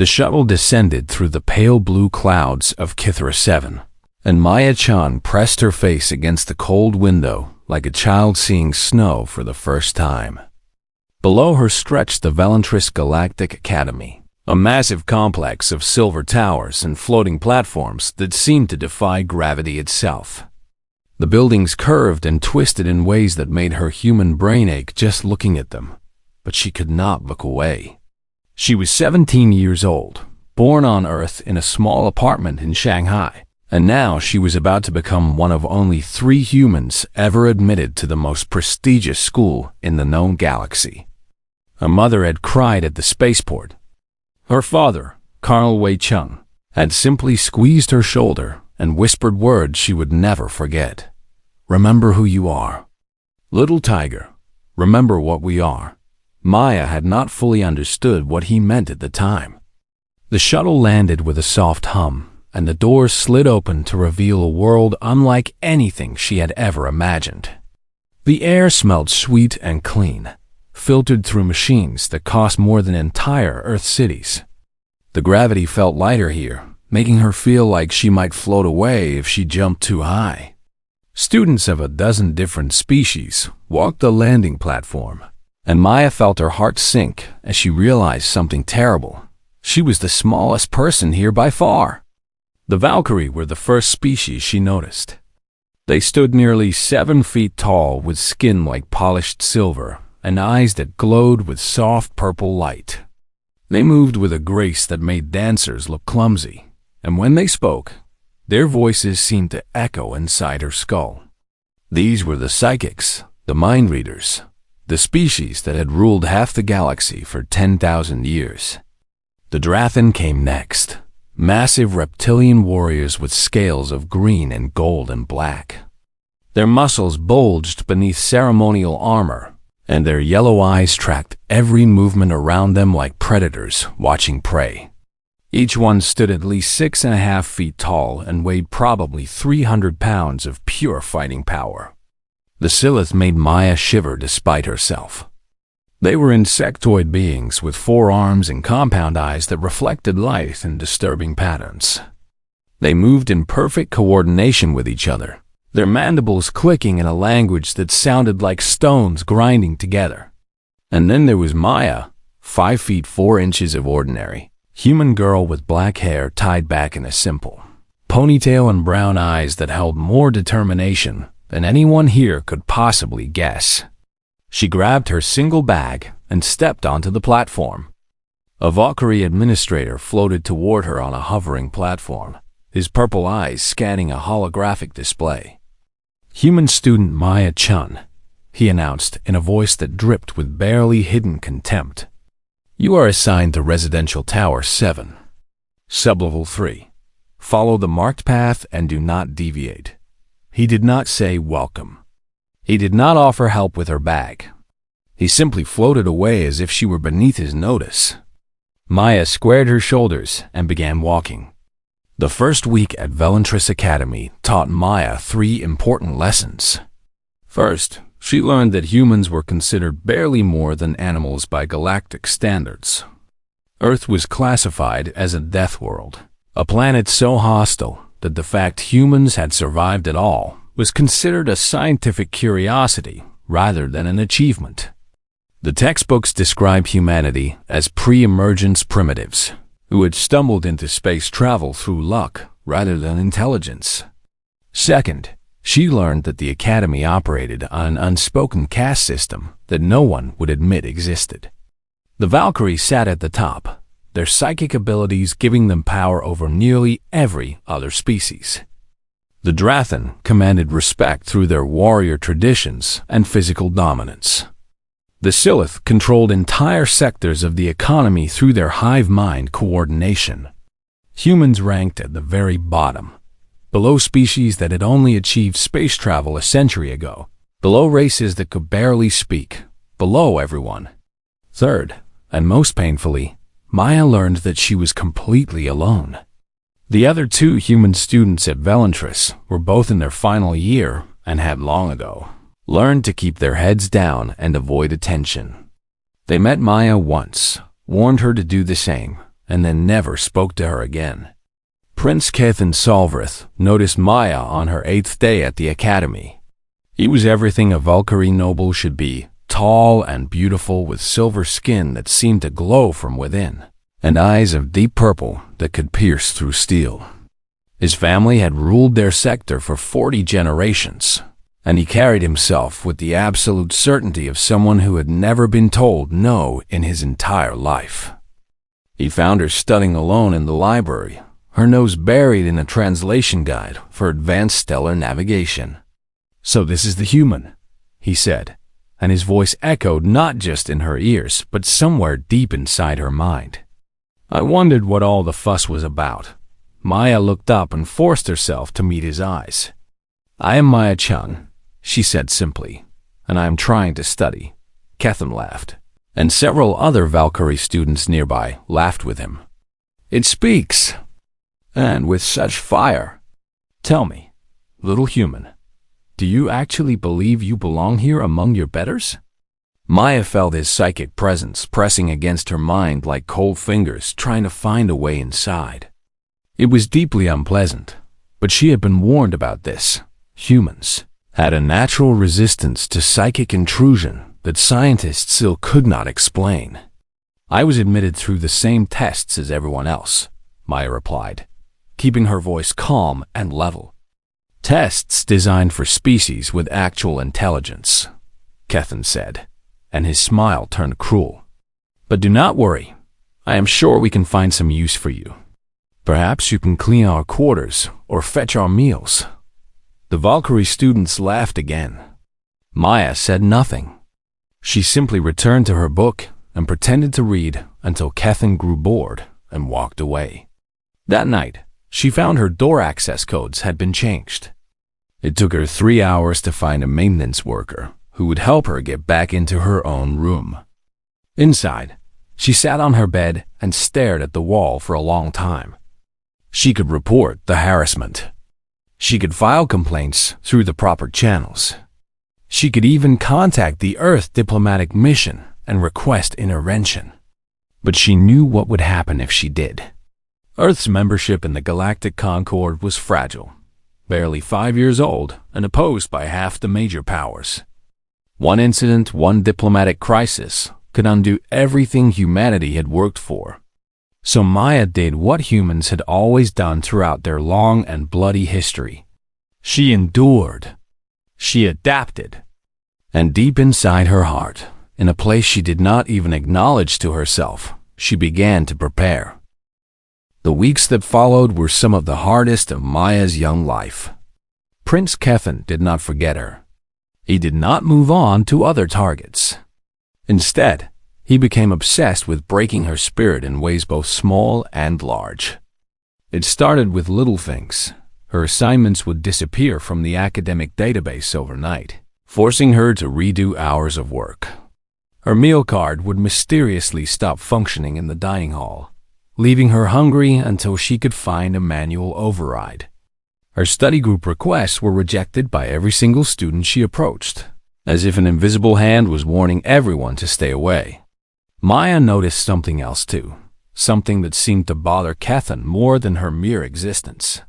The shuttle descended through the pale blue clouds of Kithra 7, and Maya-chan pressed her face against the cold window like a child seeing snow for the first time. Below her stretched the Valentris Galactic Academy, a massive complex of silver towers and floating platforms that seemed to defy gravity itself. The buildings curved and twisted in ways that made her human brain ache just looking at them, but she could not look away. She was 17 years old, born on Earth in a small apartment in Shanghai, and now she was about to become one of only 3 humans ever admitted to the most prestigious school in the known galaxy. Her mother had cried at the spaceport. Her father, Carl Wei Chung, had simply squeezed her shoulder and whispered words she would never forget. "Remember who you are. Little tiger, remember what we are." Maya had not fully understood what he meant at the time. The shuttle landed with a soft hum, and the doors slid open to reveal a world unlike anything she had ever imagined. The air smelled sweet and clean, filtered through machines that cost more than entire Earth cities. The gravity felt lighter here, making her feel like she might float away if she jumped too high. Students of a dozen different species walked the landing platform, and Maya felt her heart sink as she realized something terrible. She was the smallest person here by far. The Valkyrie were the first species she noticed. They stood nearly 7 feet tall with skin like polished silver and eyes that glowed with soft purple light. They moved with a grace that made dancers look clumsy, and when they spoke, their voices seemed to echo inside her skull. These were the psychics, the mind readers, the species that had ruled half the galaxy for 10,000 years. The Drathan came next, massive reptilian warriors with scales of green and gold and black. Their muscles bulged beneath ceremonial armor, and their yellow eyes tracked every movement around them like predators watching prey. Each one stood at least 6.5 feet tall and weighed probably 300 pounds of pure fighting power. The Silith made Maya shiver despite herself. They were insectoid beings with 4 arms and compound eyes that reflected light in disturbing patterns. They moved in perfect coordination with each other, their mandibles clicking in a language that sounded like stones grinding together. And then there was Maya, 5 feet 4 inches of ordinary, human girl with black hair tied back in a simple ponytail and brown eyes that held more determination than anyone here could possibly guess. She grabbed her single bag and stepped onto the platform. A Valkyrie administrator floated toward her on a hovering platform, his purple eyes scanning a holographic display. "Human student Maya Chun," he announced in a voice that dripped with barely hidden contempt. "You are assigned to Residential Tower 7. Sublevel 3. Follow the marked path and do not deviate." He did not say welcome. He did not offer help with her bag. He simply floated away as if she were beneath his notice. Maya squared her shoulders and began walking. The first week at Valentris Academy taught Maya 3 important lessons. First, she learned that humans were considered barely more than animals by galactic standards. Earth was classified as a death world, a planet so hostile that the fact humans had survived at all was considered a scientific curiosity rather than an achievement. The textbooks describe humanity as pre-emergence primitives who had stumbled into space travel through luck rather than intelligence. Second, she learned that the Academy operated on an unspoken caste system that no one would admit existed. The Valkyrie sat at the top, their psychic abilities giving them power over nearly every other species. The Drathan commanded respect through their warrior traditions and physical dominance. The Silith controlled entire sectors of the economy through their hive mind coordination. Humans ranked at the very bottom, below species that had only achieved space travel a century ago, below races that could barely speak, below everyone. Third, and most painfully, Maya learned that she was completely alone. The other 2 human students at Valentris were both in their final year and had long ago learned to keep their heads down and avoid attention. They met Maya once, warned her to do the same, and then never spoke to her again. Prince Kethan Solvrith noticed Maya on her 8th day at the academy. He was everything a Valkyrie noble should be, tall and beautiful with silver skin that seemed to glow from within, and eyes of deep purple that could pierce through steel. His family had ruled their sector for 40 generations, and he carried himself with the absolute certainty of someone who had never been told no in his entire life. He found her studying alone in the library, her nose buried in a translation guide for advanced stellar navigation. "So this is the human," he said, and his voice echoed not just in her ears, but somewhere deep inside her mind. I wondered what all the fuss was about. Maya looked up and forced herself to meet his eyes. "I am Maya-chan," she said simply, "and I am trying to study." Kethan laughed, and several other Valkyrie students nearby laughed with him. "It speaks, and with such fire. Tell me, little human, do you actually believe you belong here among your betters?" Maya felt his psychic presence pressing against her mind like cold fingers trying to find a way inside. It was deeply unpleasant, but she had been warned about this. Humans had a natural resistance to psychic intrusion that scientists still could not explain. "I was admitted through the same tests as everyone else," Maya replied, keeping her voice calm and level. "Tests designed for species with actual intelligence," Kethan said, and his smile turned cruel. "But do not worry. I am sure we can find some use for you. Perhaps you can clean our quarters or fetch our meals." The Valkyrie students laughed again. Maya said nothing. She simply returned to her book and pretended to read until Kethan grew bored and walked away. That night, she found her door access codes had been changed. It took her 3 hours to find a maintenance worker who would help her get back into her own room. Inside, she sat on her bed and stared at the wall for a long time. She could report the harassment. She could file complaints through the proper channels. She could even contact the Earth diplomatic mission and request intervention. But she knew what would happen if she did. Earth's membership in the Galactic Concord was fragile, barely 5 years old and opposed by half the major powers. One incident, one diplomatic crisis, could undo everything humanity had worked for. So Maya did what humans had always done throughout their long and bloody history. She endured. She adapted. And deep inside her heart, in a place she did not even acknowledge to herself, she began to prepare. The weeks that followed were some of the hardest of Maya's young life. Prince Kethan did not forget her. He did not move on to other targets. Instead, he became obsessed with breaking her spirit in ways both small and large. It started with little things. Her assignments would disappear from the academic database overnight, forcing her to redo hours of work. Her meal card would mysteriously stop functioning in the dining hall, leaving her hungry until she could find a manual override. Her study group requests were rejected by every single student she approached, as if an invisible hand was warning everyone to stay away. Maya noticed something else too, something that seemed to bother Kethan more than her mere existence.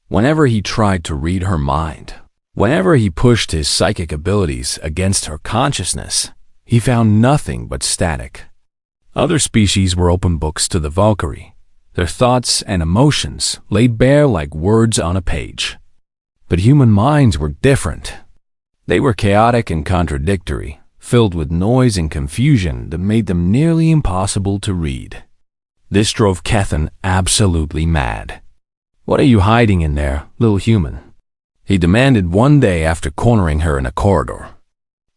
Whenever he tried to read her mind, whenever he pushed his psychic abilities against her consciousness, he found nothing but static. Other species were open books to the Valkyrie, their thoughts and emotions laid bare like words on a page. But human minds were different. They were chaotic and contradictory, filled with noise and confusion that made them nearly impossible to read. This drove Kethan absolutely mad. "What are you hiding in there, little human?" he demanded one day after cornering her in a corridor.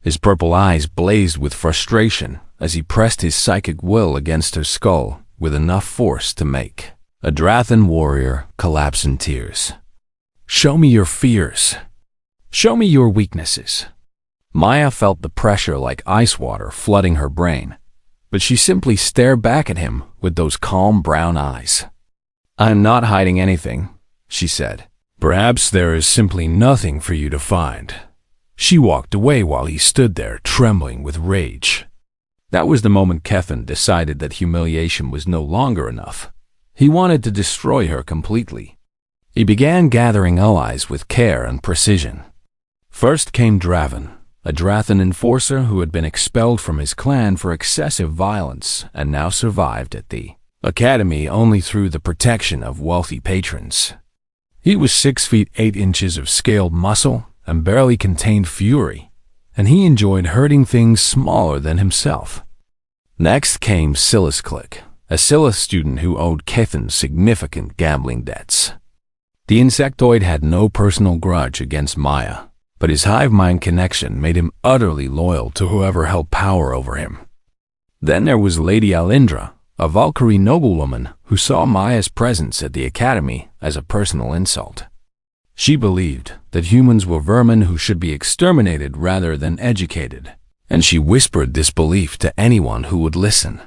His purple eyes blazed with frustration as he pressed his psychic will against her skull with enough force to make a Drathan warrior collapse in tears. "Show me your fears. Show me your weaknesses." Maya felt the pressure like ice water flooding her brain, but she simply stared back at him with those calm brown eyes. "I'm not hiding anything," she said. "Perhaps there is simply nothing for you to find." She walked away while he stood there trembling with rage. That was the moment Kethan decided that humiliation was no longer enough. He wanted to destroy her completely. He began gathering allies with care and precision. First came Draven, a Drathan enforcer who had been expelled from his clan for excessive violence and now survived at the academy only through the protection of wealthy patrons. He was 6 feet 8 inches of scaled muscle and barely contained fury, and he enjoyed hurting things smaller than himself. Next came Silasclick, a Silas student who owed Kethan significant gambling debts. The insectoid had no personal grudge against Maya, but his hive mind connection made him utterly loyal to whoever held power over him. Then there was Lady Alindra, a Valkyrie noblewoman who saw Maya's presence at the academy as a personal insult. She believed that humans were vermin who should be exterminated rather than educated, and she whispered this belief to anyone who would listen.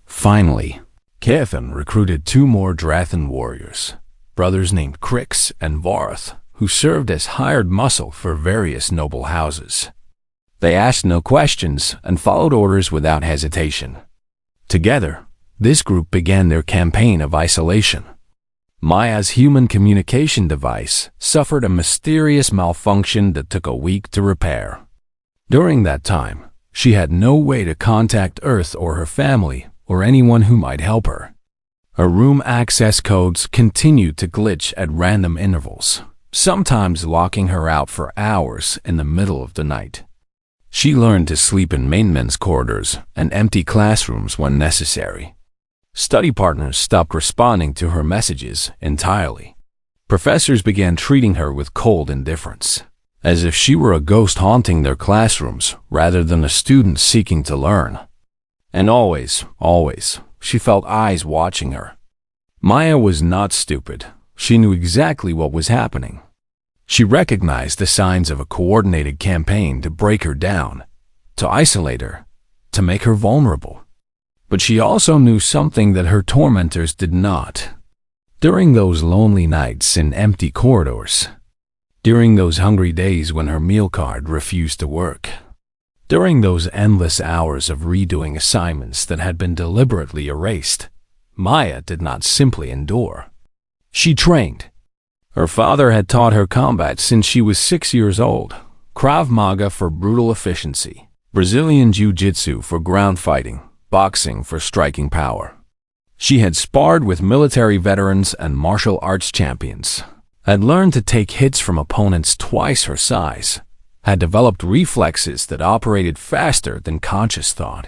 Finally, Kethan recruited 2 more Drathan warriors, brothers named Crix and Varth, who served as hired muscle for various noble houses. They asked no questions and followed orders without hesitation. Together, this group began their campaign of isolation. Maya's human communication device suffered a mysterious malfunction that took a week to repair. During that time, she had no way to contact Earth or her family or anyone who might help her. Her room access codes continued to glitch at random intervals, sometimes locking her out for hours in the middle of the night. She learned to sleep in maintenance corridors and empty classrooms when necessary. Study partners stopped responding to her messages entirely. Professors began treating her with cold indifference, as if she were a ghost haunting their classrooms rather than a student seeking to learn. And always, she felt eyes watching her. Maya was not stupid. She knew exactly what was happening. She recognized the signs of a coordinated campaign to break her down, to isolate her, to make her vulnerable. But she also knew something that her tormentors did not. During those lonely nights in empty corridors, during those hungry days when her meal card refused to work, during those endless hours of redoing assignments that had been deliberately erased, Maya did not simply endure. She trained. Her father had taught her combat since she was 6 years old, Krav Maga for brutal efficiency, Brazilian Jiu-Jitsu for ground fighting, boxing for striking power. She had sparred with military veterans and martial arts champions, had learned to take hits from opponents twice her size, had developed reflexes that operated faster than conscious thought.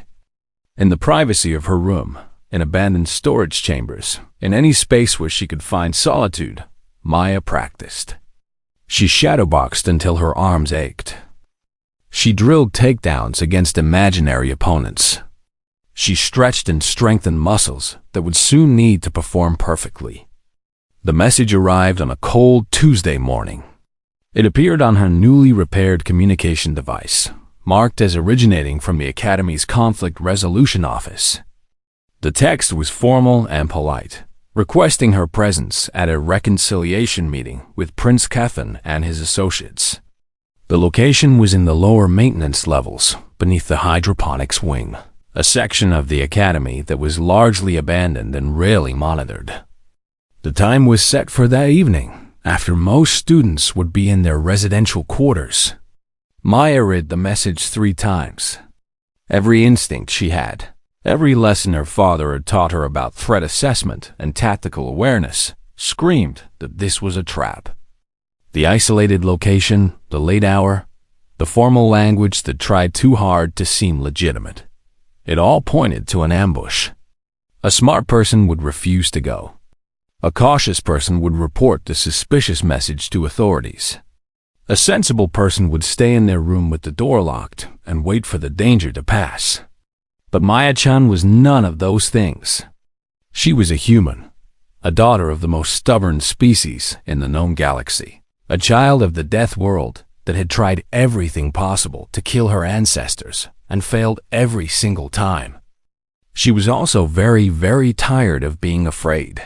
In the privacy of her room, in abandoned storage chambers, in any space where she could find solitude, Maya practiced. She shadowboxed until her arms ached. She drilled takedowns against imaginary opponents. She stretched and strengthened muscles that would soon need to perform perfectly. The message arrived on a cold Tuesday morning. It appeared on her newly repaired communication device, marked as originating from the Academy's Conflict Resolution Office. The text was formal and polite, requesting her presence at a reconciliation meeting with Prince Kethan and his associates. The location was in the lower maintenance levels, beneath the hydroponics wing, a section of the academy that was largely abandoned and rarely monitored. The time was set for that evening, after most students would be in their residential quarters. Maya read the message 3 times. Every instinct she had, every lesson her father had taught her about threat assessment and tactical awareness, screamed that this was a trap. The isolated location, the late hour, the formal language that tried too hard to seem legitimate. It all pointed to an ambush. A smart person would refuse to go. A cautious person would report the suspicious message to authorities. A sensible person would stay in their room with the door locked and wait for the danger to pass. But Maya-chan was none of those things. She was a human, a daughter of the most stubborn species in the known galaxy, a child of the death world that had tried everything possible to kill her ancestors and failed every single time. She was also very, very tired of being afraid.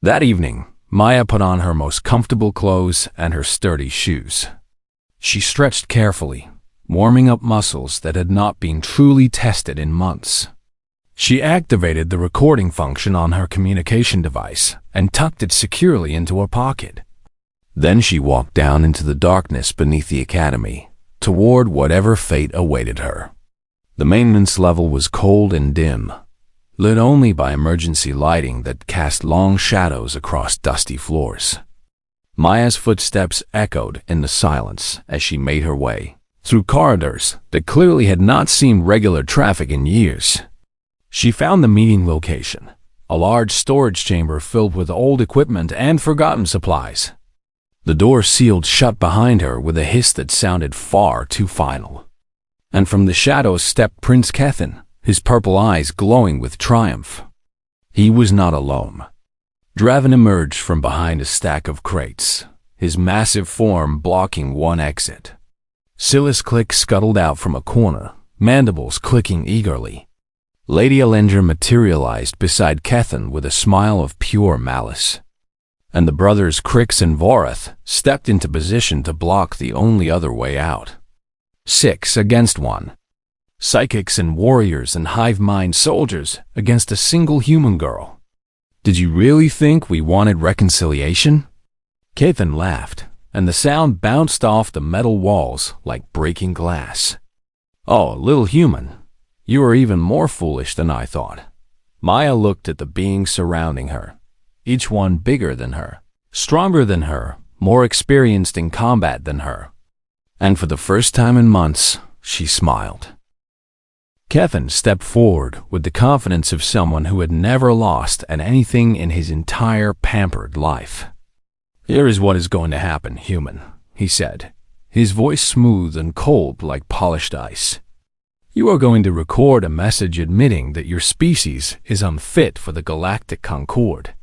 That evening, Maya put on her most comfortable clothes and her sturdy shoes. She stretched carefully, warming up muscles that had not been truly tested in months. She activated the recording function on her communication device and tucked it securely into her pocket. Then she walked down into the darkness beneath the academy, toward whatever fate awaited her. The maintenance level was cold and dim, lit only by emergency lighting that cast long shadows across dusty floors. Maya's footsteps echoed in the silence as she made her way through corridors that clearly had not seen regular traffic in years. She found the meeting location, a large storage chamber filled with old equipment and forgotten supplies. The door sealed shut behind her with a hiss that sounded far too final. And from the shadows stepped Prince Kethan, his purple eyes glowing with triumph. He was not alone. Draven emerged from behind a stack of crates, his massive form blocking one exit. Silas Click scuttled out from a corner, mandibles clicking eagerly. Lady Alindra materialized beside Kethan with a smile of pure malice. And the brothers Crix and Vorath stepped into position to block the only other way out. 6 against 1. Psychics and warriors and hive-mind soldiers against a single human girl. Did you really think we wanted reconciliation? Kethan laughed, and the sound bounced off the metal walls like breaking glass. Oh, little human, you are even more foolish than I thought. Maya looked at the beings surrounding her, each one bigger than her, stronger than her, more experienced in combat than her. And for the first time in months, she smiled. Kethan stepped forward with the confidence of someone who had never lost at anything in his entire pampered life. Here is what is going to happen, human, he said, his voice smooth and cold like polished ice. You are going to record a message admitting that your species is unfit for the Galactic Concord.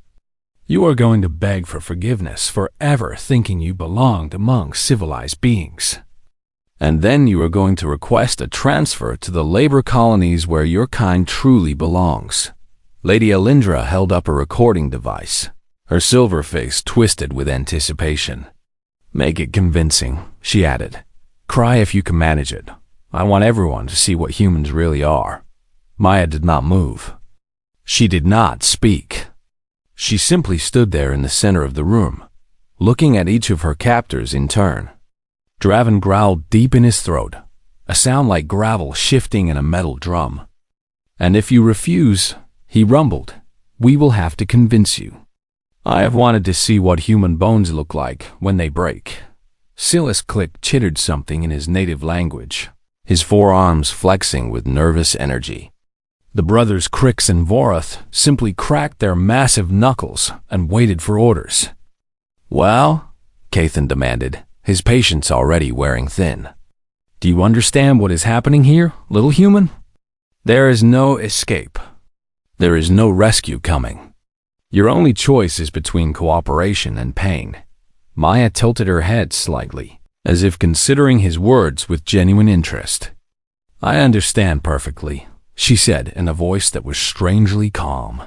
You are going to beg for forgiveness for ever thinking you belonged among civilized beings. And then you are going to request a transfer to the labor colonies where your kind truly belongs. Lady Alindra held up a recording device, her silver face twisted with anticipation. Make it convincing, she added. Cry if you can manage it. I want everyone to see what humans really are. Maya did not move. She did not speak. She simply stood there in the center of the room, looking at each of her captors in turn. Draven growled deep in his throat, a sound like gravel shifting in a metal drum. And if you refuse, he rumbled, we will have to convince you. I have wanted to see what human bones look like when they break. Silas Click chittered something in his native language, his forearms flexing with nervous energy. The brothers Crix and Vorath simply cracked their massive knuckles and waited for orders. Well, Kethan demanded, his patience already wearing thin. Do you understand what is happening here, little human? There is no escape. There is no rescue coming. Your only choice is between cooperation and pain. Maya tilted her head slightly, as if considering his words with genuine interest. I understand perfectly, she said in a voice that was strangely calm.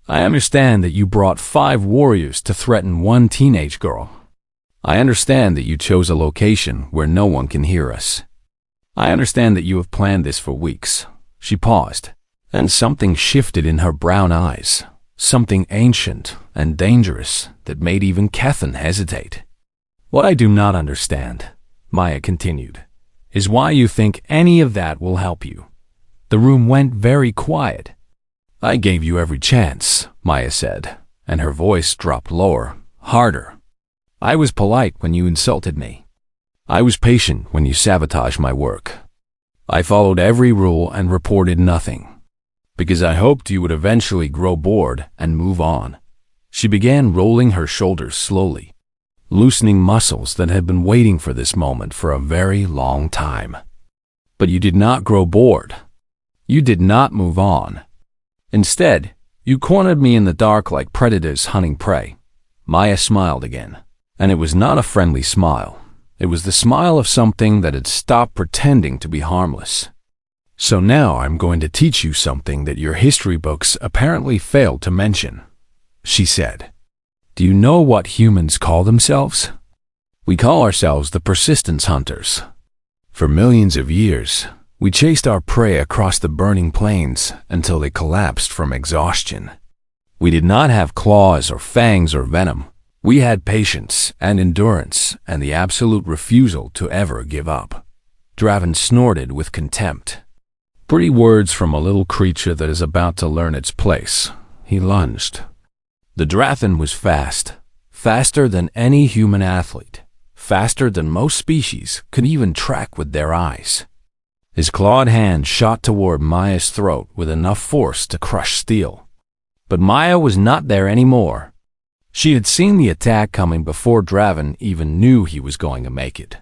I understand that you brought 5 warriors to threaten one teenage girl. I understand that you chose a location where no one can hear us. I understand that you have planned this for weeks. She paused, and something shifted in her brown eyes, something ancient and dangerous that made even Kethan hesitate. What I do not understand, Maya continued, is why you think any of that will help you. The room went very quiet. I gave you every chance, Maya said, and her voice dropped lower, harder. I was polite when you insulted me. I was patient when you sabotaged my work. I followed every rule and reported nothing, because I hoped you would eventually grow bored and move on. She began rolling her shoulders slowly, loosening muscles that had been waiting for this moment for a very long time. But you did not grow bored. You did not move on. Instead, you cornered me in the dark like predators hunting prey. Maya smiled again. And it was not a friendly smile. It was the smile of something that had stopped pretending to be harmless. So now I'm going to teach you something that your history books apparently failed to mention, she said. Do you know what humans call themselves? We call ourselves the persistence hunters. For millions of years, we chased our prey across the burning plains until they collapsed from exhaustion. We did not have claws or fangs or venom. We had patience and endurance and the absolute refusal to ever give up. Draven snorted with contempt. Pretty words from a little creature that is about to learn its place. He lunged. The Drathan was fast, faster than any human athlete, faster than most species could even track with their eyes. His clawed hand shot toward Maya's throat with enough force to crush steel. But Maya was not there anymore. She had seen the attack coming before Draven even knew he was going to make it.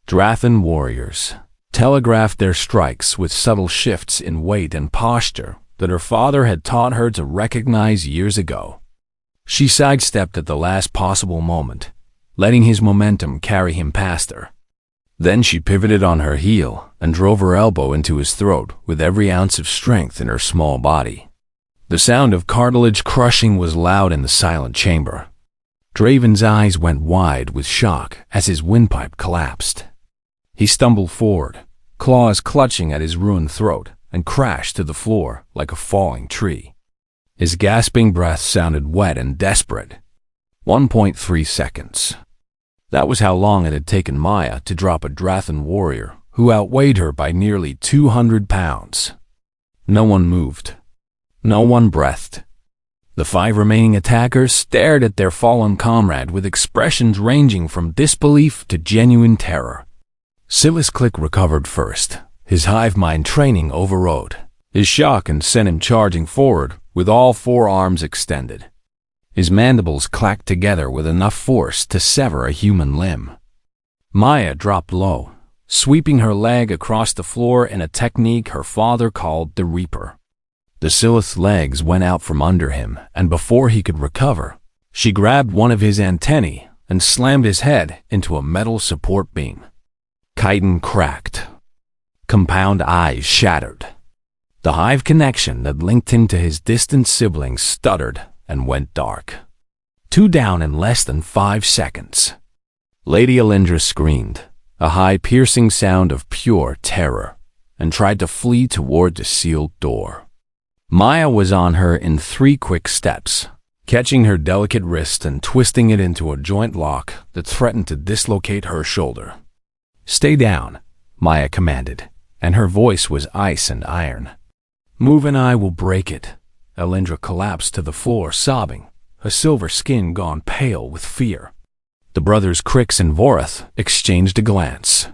Drathan warriors telegraphed their strikes with subtle shifts in weight and posture that her father had taught her to recognize years ago. She sidestepped at the last possible moment, letting his momentum carry him past her. Then she pivoted on her heel and drove her elbow into his throat with every ounce of strength in her small body. The sound of cartilage crushing was loud in the silent chamber. Draven's eyes went wide with shock as his windpipe collapsed. He stumbled forward, claws clutching at his ruined throat, and crashed to the floor like a falling tree. His gasping breath sounded wet and desperate. 1.3 seconds. That was how long it had taken Maya to drop a Drathan warrior who outweighed her by nearly 200 pounds. No one moved. No one breathed. The 5 remaining attackers stared at their fallen comrade with expressions ranging from disbelief to genuine terror. Silas Click recovered first. His hive mind training overrode his shock and sent him charging forward with all 4 arms extended. His mandibles clacked together with enough force to sever a human limb. Maya dropped low, sweeping her leg across the floor in a technique her father called the Reaper. The Silith's legs went out from under him, and before he could recover, she grabbed one of his antennae and slammed his head into a metal support beam. Chitin cracked. Compound eyes shattered. The hive connection that linked him to his distant siblings stuttered and went dark. 2 down in less than 5 seconds. Lady Alindra screamed, a high piercing sound of pure terror, and tried to flee toward the sealed door. Maya was on her in 3 quick steps, catching her delicate wrist and twisting it into a joint lock that threatened to dislocate her shoulder. "Stay down," Maya commanded, and her voice was ice and iron. "Move and I will break it." Alindra collapsed to the floor sobbing, her silver skin gone pale with fear. The brothers Crix and Vorath exchanged a glance.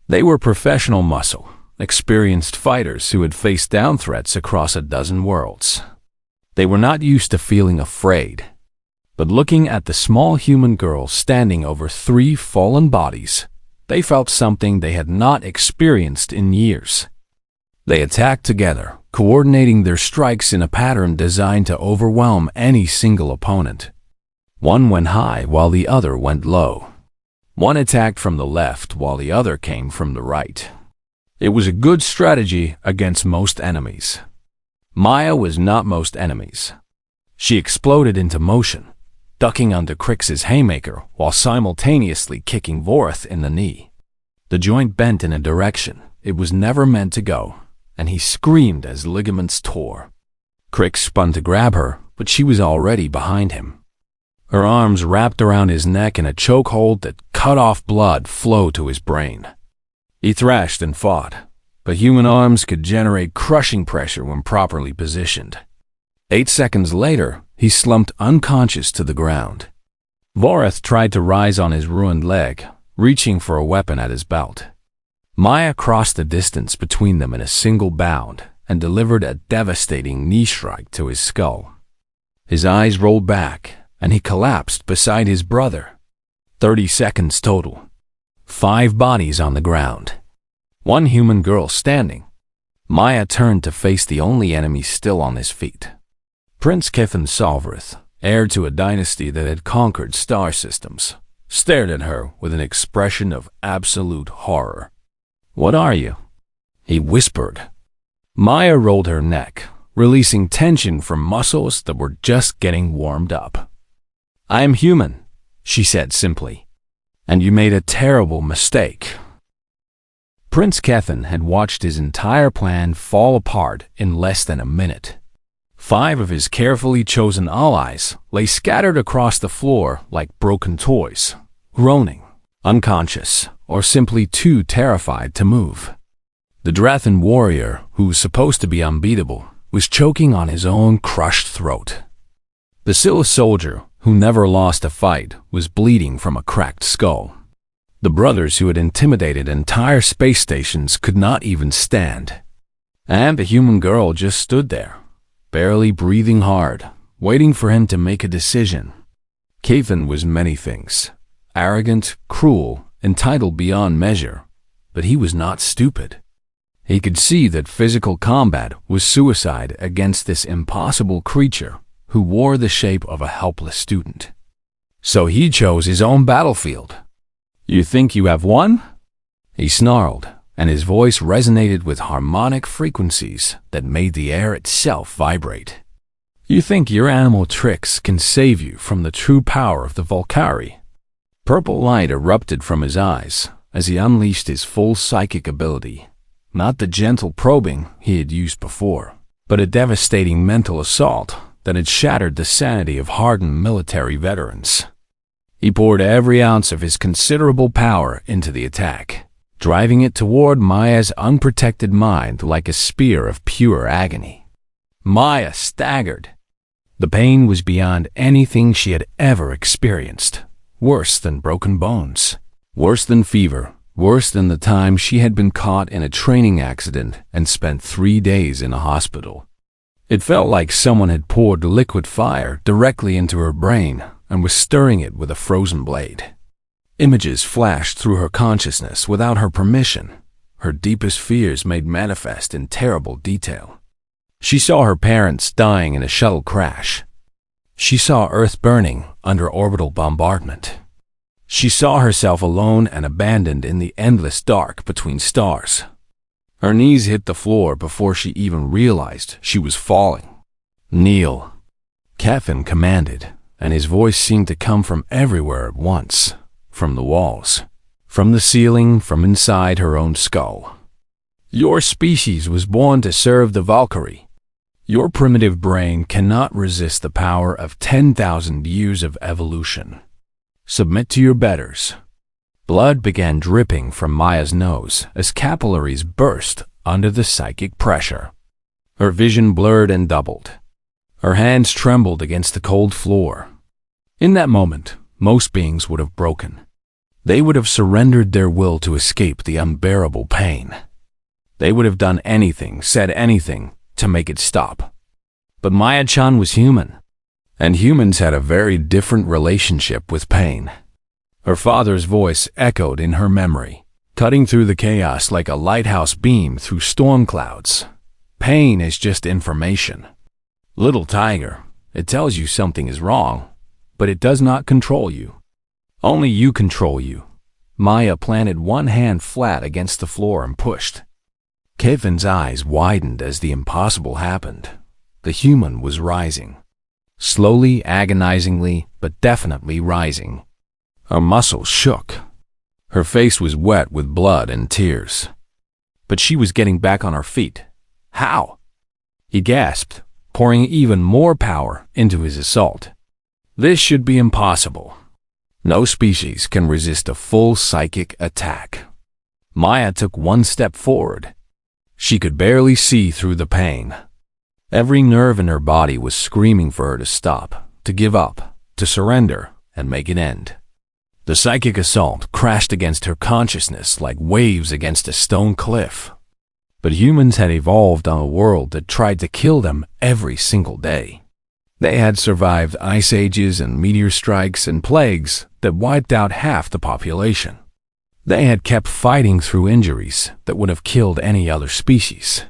They were professional muscle, experienced fighters who had faced down threats across a dozen worlds. They were not used to feeling afraid, but looking at the small human girl standing over 3 fallen bodies, they felt something they had not experienced in years. They attacked together, coordinating their strikes in a pattern designed to overwhelm any single opponent. One went high while the other went low. One attacked from the left while the other came from the right. It was a good strategy against most enemies. Maya was not most enemies. She exploded into motion, ducking under Crix's haymaker while simultaneously kicking Vorath in the knee. The joint bent in a direction it was never meant to go, and he screamed as ligaments tore. Crix spun to grab her, but she was already behind him. Her arms wrapped around his neck in a chokehold that cut off blood flow to his brain. He thrashed and fought, but human arms could generate crushing pressure when properly positioned. 8 seconds later, he slumped unconscious to the ground. Vorath tried to rise on his ruined leg, reaching for a weapon at his belt. Maya crossed the distance between them in a single bound and delivered a devastating knee strike to his skull. His eyes rolled back, and he collapsed beside his brother. 30 seconds total. 5 bodies on the ground. 1 human girl standing. Maya turned to face the only enemy still on his feet. Prince Kethan Solvarith, heir to a dynasty that had conquered star systems, stared at her with an expression of absolute horror. "What are you?" he whispered. Maya rolled her neck, releasing tension from muscles that were just getting warmed up. "I am human," she said simply, "and you made a terrible mistake." Prince Kethan had watched his entire plan fall apart in less than a minute. 5 of his carefully chosen allies lay scattered across the floor like broken toys, groaning, unconscious, or simply too terrified to move. The Drathan warrior, who was supposed to be unbeatable, was choking on his own crushed throat. The Scylla soldier, who never lost a fight, was bleeding from a cracked skull. The brothers who had intimidated entire space stations could not even stand. And the human girl just stood there, barely breathing hard, waiting for him to make a decision. Kethan was many things: arrogant, cruel, entitled beyond measure, but he was not stupid. He could see that physical combat was suicide against this impossible creature who wore the shape of a helpless student. So he chose his own battlefield. "You think you have won?" He snarled, and his voice resonated with harmonic frequencies that made the air itself vibrate. "You think your animal tricks can save you from the true power of the Valkyrie?" Purple light erupted from his eyes as he unleashed his full psychic ability, not the gentle probing he had used before, but a devastating mental assault that had shattered the sanity of hardened military veterans. He poured every ounce of his considerable power into the attack, driving it toward Maya's unprotected mind like a spear of pure agony. Maya staggered. The pain was beyond anything she had ever experienced, worse than broken bones, worse than fever, worse than the time she had been caught in a training accident and spent 3 days in a hospital. It felt like someone had poured liquid fire directly into her brain and was stirring it with a frozen blade. Images flashed through her consciousness without her permission, her deepest fears made manifest in terrible detail. She saw her parents dying in a shuttle crash. She saw Earth burning under orbital bombardment. She saw herself alone and abandoned in the endless dark between stars. Her knees hit the floor before she even realized she was falling. "Kneel," Kethan commanded, and his voice seemed to come from everywhere at once, from the walls, from the ceiling, from inside her own skull. "Your species was born to serve the Valkyrie. Your primitive brain cannot resist the power of 10,000 years of evolution. Submit to your betters." Blood began dripping from Maya's nose as capillaries burst under the psychic pressure. Her vision blurred and doubled. Her hands trembled against the cold floor. In that moment, most beings would have broken. They would have surrendered their will to escape the unbearable pain. They would have done anything, said anything, to make it stop. But Maya-chan was human, and humans had a very different relationship with pain. Her father's voice echoed in her memory, cutting through the chaos like a lighthouse beam through storm clouds. "Pain is just information. Little tiger, it tells you something is wrong, but it does not control you. Only you control you." Maya planted one hand flat against the floor and pushed. Kethan's eyes widened as the impossible happened. The human was rising. Slowly, agonizingly, but definitely rising. Her muscles shook. Her face was wet with blood and tears. But she was getting back on her feet. How? He gasped, pouring even more power into his assault. This should be impossible. No species can resist a full psychic attack. Maya took one step forward. She could barely see through the pain. Every nerve in her body was screaming for her to stop, to give up, to surrender, and make an end. The psychic assault crashed against her consciousness like waves against a stone cliff. But humans had evolved on a world that tried to kill them every single day. They had survived ice ages and meteor strikes and plagues that wiped out half the population. They had kept fighting through injuries that would have killed any other species.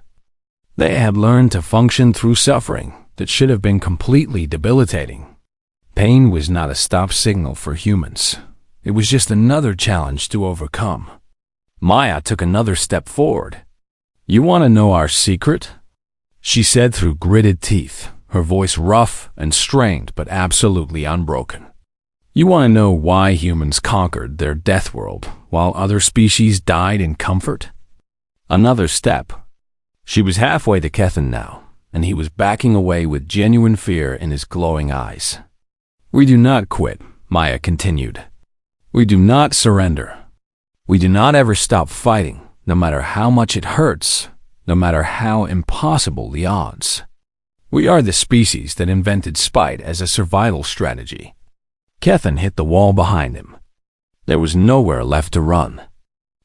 They had learned to function through suffering that should have been completely debilitating. Pain was not a stop signal for humans. It was just another challenge to overcome. Maya took another step forward. "You want to know our secret?" she said through gritted teeth, her voice rough and strained but absolutely unbroken. "You want to know why humans conquered their death world while other species died in comfort? Another step. She was halfway to Kethan now, and he was backing away with genuine fear in his glowing eyes. We do not quit, Maya continued. We do not surrender. We do not ever stop fighting, no matter how much it hurts, no matter how impossible the odds. We are the species that invented spite as a survival strategy. Kethan hit the wall behind him. There was nowhere left to run.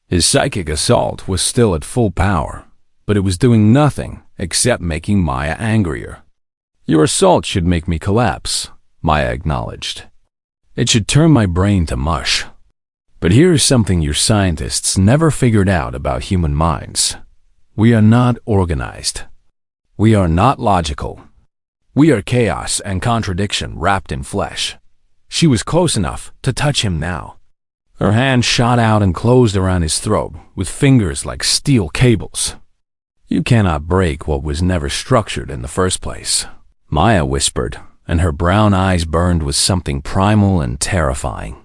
His psychic assault was still at full power, but it was doing nothing except making Maya angrier. Your assault should make me collapse, Maya acknowledged. It should turn my brain to mush. But here is something your scientists never figured out about human minds. We are not organized. We are not logical. We are chaos and contradiction wrapped in flesh. She was close enough to touch him now. Her hand shot out and closed around his throat with fingers like steel cables. You cannot break what was never structured in the first place, Maya whispered, and her brown eyes burned with something primal and terrifying.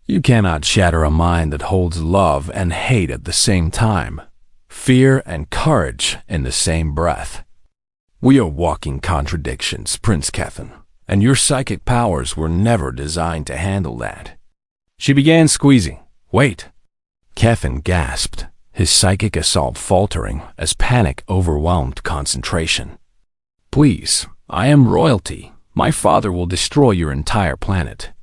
You cannot shatter a mind that holds love and hate at the same time, fear and courage in the same breath. We are walking contradictions, Prince Kethan, and your psychic powers were never designed to handle that. She began squeezing. Wait. Kethan gasped, his psychic assault faltering as panic overwhelmed concentration. Please, I am royalty. My father will destroy your entire planet.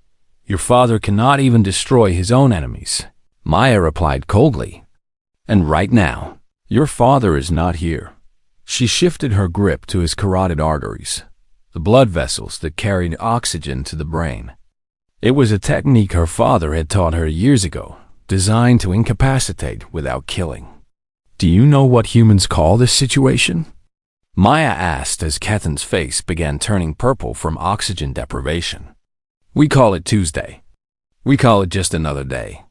Your father cannot even destroy his own enemies, Maya replied coldly. And right now, your father is not here. She shifted her grip to his carotid arteries, the blood vessels that carried oxygen to the brain. It was a technique her father had taught her years ago, designed to incapacitate without killing. Do you know what humans call this situation? Maya asked as Kethan's face began turning purple from oxygen deprivation. We call it Tuesday. We call it just another day.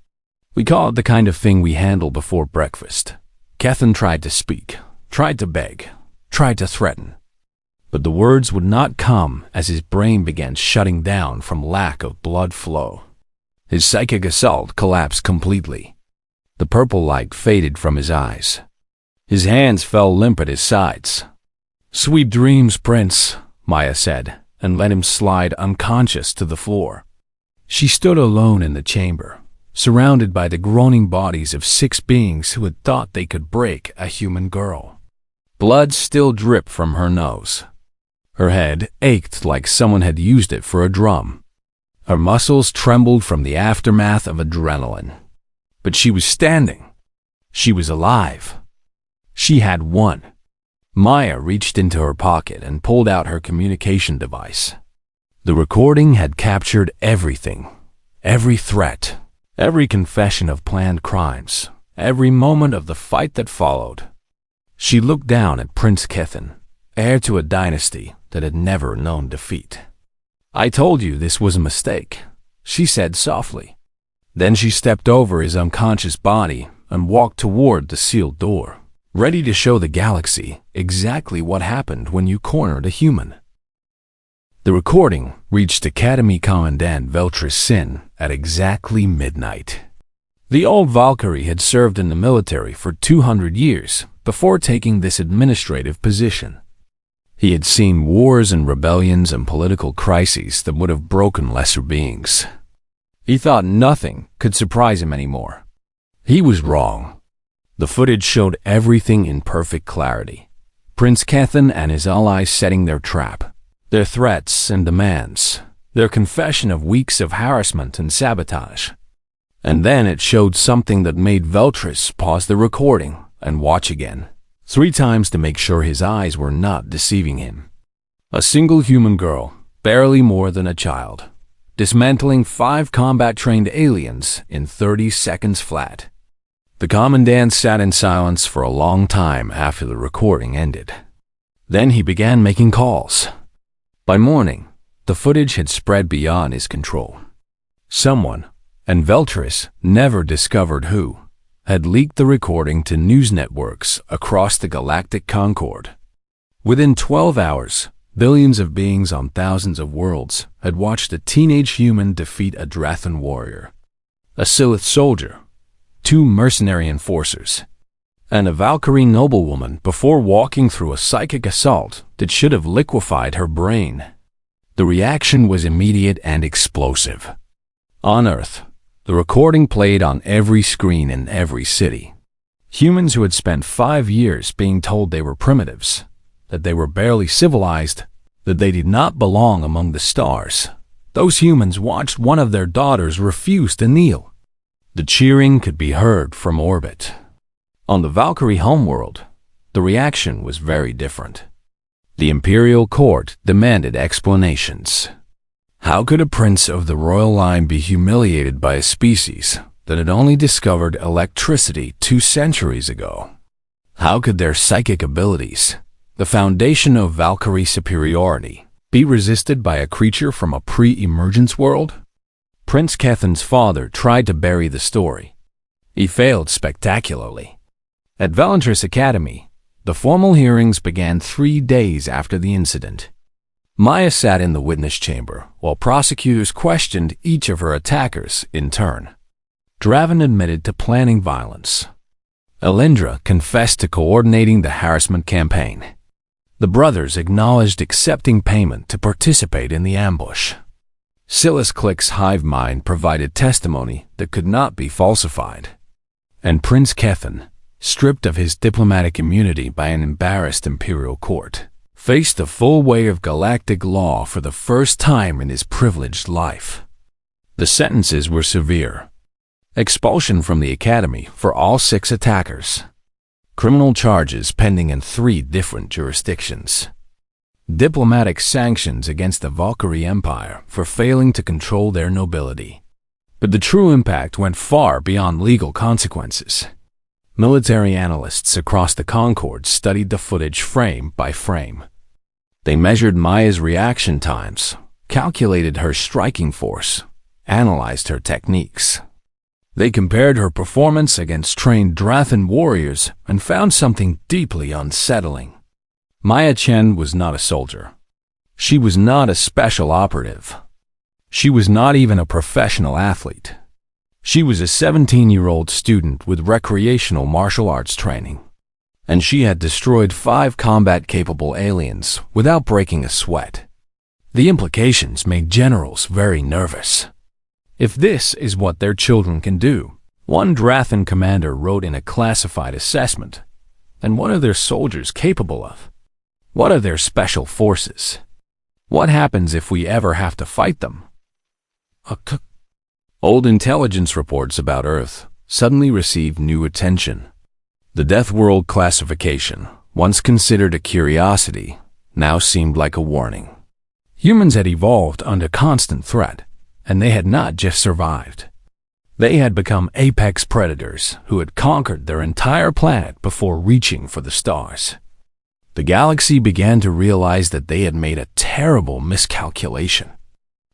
We call it the kind of thing we handle before breakfast. Kethan tried to speak, tried to beg, tried to threaten. But the words would not come as his brain began shutting down from lack of blood flow. His psychic assault collapsed completely. The purple light faded from his eyes. His hands fell limp at his sides. Sweet dreams, Prince, Maya said, and let him slide unconscious to the floor. She stood alone in the chamber, surrounded by the groaning bodies of 6 beings who had thought they could break a human girl. Blood still dripped from her nose. Her head ached like someone had used it for a drum. Her muscles trembled from the aftermath of adrenaline. But she was standing. She was alive. She had won. Maya reached into her pocket and pulled out her communication device. The recording had captured everything. Every threat. Every confession of planned crimes. Every moment of the fight that followed. She looked down at Prince Kethan, heir to a dynasty that had never known defeat. I told you this was a mistake, she said softly. Then she stepped over his unconscious body and walked toward the sealed door, ready to show the galaxy exactly what happened when you cornered a human. The recording reached Academy Commandant Veltris Sin at exactly midnight. The old Valkyrie had served in the military for 200 years before taking this administrative position. He had seen wars and rebellions and political crises that would have broken lesser beings. He thought nothing could surprise him anymore. He was wrong. The footage showed everything in perfect clarity. Prince Kethan and his allies setting their trap, their threats and demands, their confession of weeks of harassment and sabotage. And then it showed something that made Veltris pause the recording and watch again, 3 times to make sure his eyes were not deceiving him. A single human girl, barely more than a child, dismantling 5 combat-trained aliens in 30 seconds flat. The Commandant sat in silence for a long time after the recording ended. Then he began making calls. By morning, the footage had spread beyond his control. Someone, and Veltris never discovered who, had leaked the recording to news networks across the galactic concord. Within 12 hours, billions of beings on thousands of worlds had watched a teenage human defeat a Drathan warrior, a Silith soldier, 2 mercenary enforcers, and a Valkyrie noblewoman before walking through a psychic assault that should have liquefied her brain. The reaction was immediate and explosive. On Earth, the recording played on every screen in every city. Humans who had spent 5 years being told they were primitives, that they were barely civilized, that they did not belong among the stars. Those humans watched one of their daughters refuse to kneel. The cheering could be heard from orbit. On the Valkyrie homeworld, the reaction was very different. The imperial court demanded explanations. How could a prince of the royal line be humiliated by a species that had only discovered electricity 2 centuries ago? How could their psychic abilities, the foundation of Valkyrie superiority, be resisted by a creature from a pre-emergence world? Prince Kethan's father tried to bury the story. He failed spectacularly. At Valentris Academy, the formal hearings began 3 days after the incident. Maya sat in the witness chamber while prosecutors questioned each of her attackers in turn. Draven admitted to planning violence. Elindra confessed to coordinating the harassment campaign. The brothers acknowledged accepting payment to participate in the ambush. Silas Click's hive mind provided testimony that could not be falsified. And Prince Kethan, stripped of his diplomatic immunity by an embarrassed imperial court, faced the full weight of galactic law for the first time in his privileged life. The sentences were severe. Expulsion from the academy for all 6 attackers. Criminal charges pending in 3 different jurisdictions. Diplomatic sanctions against the Valkyrie Empire for failing to control their nobility. But the true impact went far beyond legal consequences. Military analysts across the Concord studied the footage frame by frame. They measured Maya's reaction times, calculated her striking force, analyzed her techniques. They compared her performance against trained Drathan warriors and found something deeply unsettling. Maya Chen was not a soldier. She was not a special operative. She was not even a professional athlete. She was a 17-year-old student with recreational martial arts training. And she had destroyed 5 combat-capable aliens without breaking a sweat. The implications made generals very nervous. If this is what their children can do, one Drathan commander wrote in a classified assessment, then what are their soldiers capable of? What are their special forces? What happens if we ever have to fight them? Old intelligence reports about Earth suddenly received new attention. The Death World classification, once considered a curiosity, now seemed like a warning. Humans had evolved under constant threat, and they had not just survived. They had become apex predators who had conquered their entire planet before reaching for the stars. The galaxy began to realize that they had made a terrible miscalculation.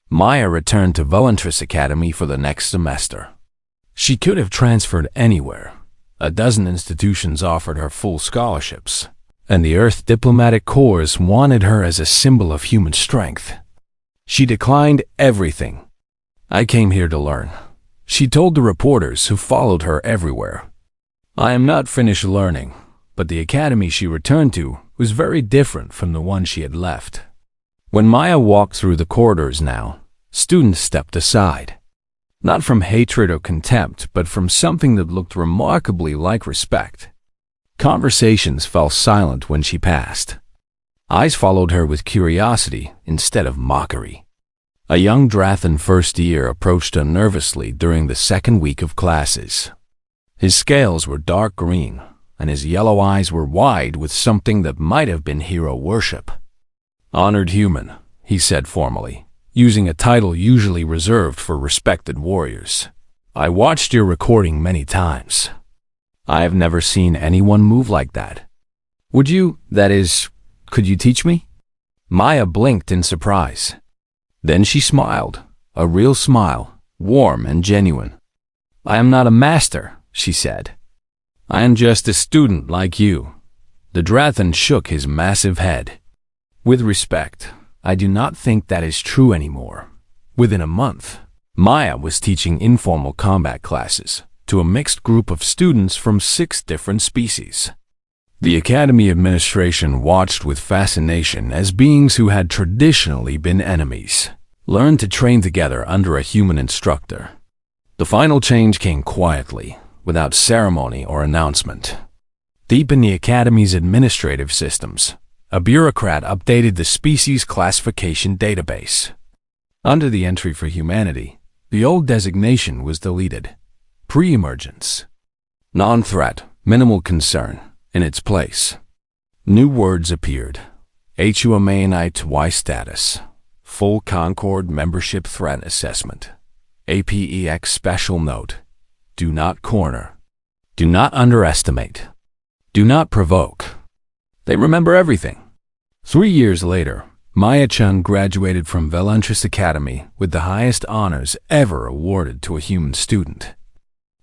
Maya returned to Valentris Academy for the next semester. She could have transferred anywhere. A dozen institutions offered her full scholarships, and the Earth diplomatic corps wanted her as a symbol of human strength. She declined everything. I came here to learn, she told the reporters who followed her everywhere. I am not finished learning, but the academy she returned to was very different from the one she had left. When Maya walked through the corridors now, students stepped aside. Not from hatred or contempt, but from something that looked remarkably like respect. Conversations fell silent when she passed. Eyes followed her with curiosity instead of mockery. A young Drathan first year approached her nervously during the 2nd week of classes. His scales were dark green, and his yellow eyes were wide with something that might have been hero worship. Honored human, he said formally, using a title usually reserved for respected warriors. I watched your recording many times. I have never seen anyone move like that. Could you teach me? Maya blinked in surprise. Then she smiled, a real smile, warm and genuine. I am not a master, she said. I am just a student like you. The Drathan shook his massive head. With respect, I do not think that is true anymore. Within a month, Maya was teaching informal combat classes, to a mixed group of students from 6 different species. The Academy administration watched with fascination as beings who had traditionally been enemies learned to train together under a human instructor. The final change came quietly, without ceremony or announcement. Deep in the Academy's administrative systems, a bureaucrat updated the species classification database. Under the entry for humanity, the old designation was deleted. Pre-emergence. Non-threat, minimal concern. In its place, new words appeared. HFY status. Full Concord membership threat assessment. APEX special note. Do not corner. Do not underestimate. Do not provoke. They remember everything. 3 years later, Maya-chan graduated from Veluntrus Academy with the highest honors ever awarded to a human student.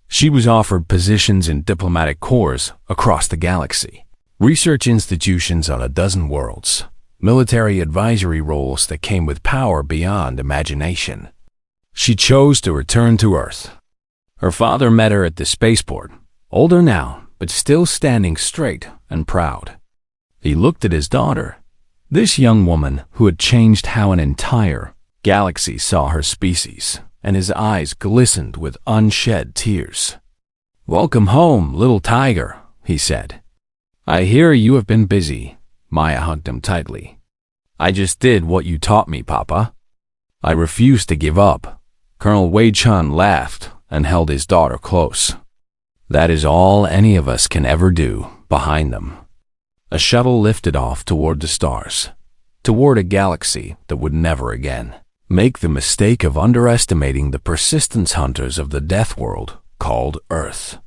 She was offered positions in diplomatic corps across the galaxy, research institutions on a dozen worlds, military advisory roles that came with power beyond imagination. She chose to return to Earth. Her father met her at the spaceport, older now, but still standing straight and proud. He looked at his daughter, this young woman who had changed how an entire galaxy saw her species, and his eyes glistened with unshed tears. "Welcome home, little tiger," he said. "I hear you have been busy." Maya hugged him tightly. "I just did what you taught me, Papa." "I refuse to give up." Colonel Wei-chan laughed and held his daughter close. "That is all any of us can ever do." Behind them, a shuttle lifted off toward the stars, toward a galaxy that would never again make the mistake of underestimating the persistence hunters of the death world called Earth.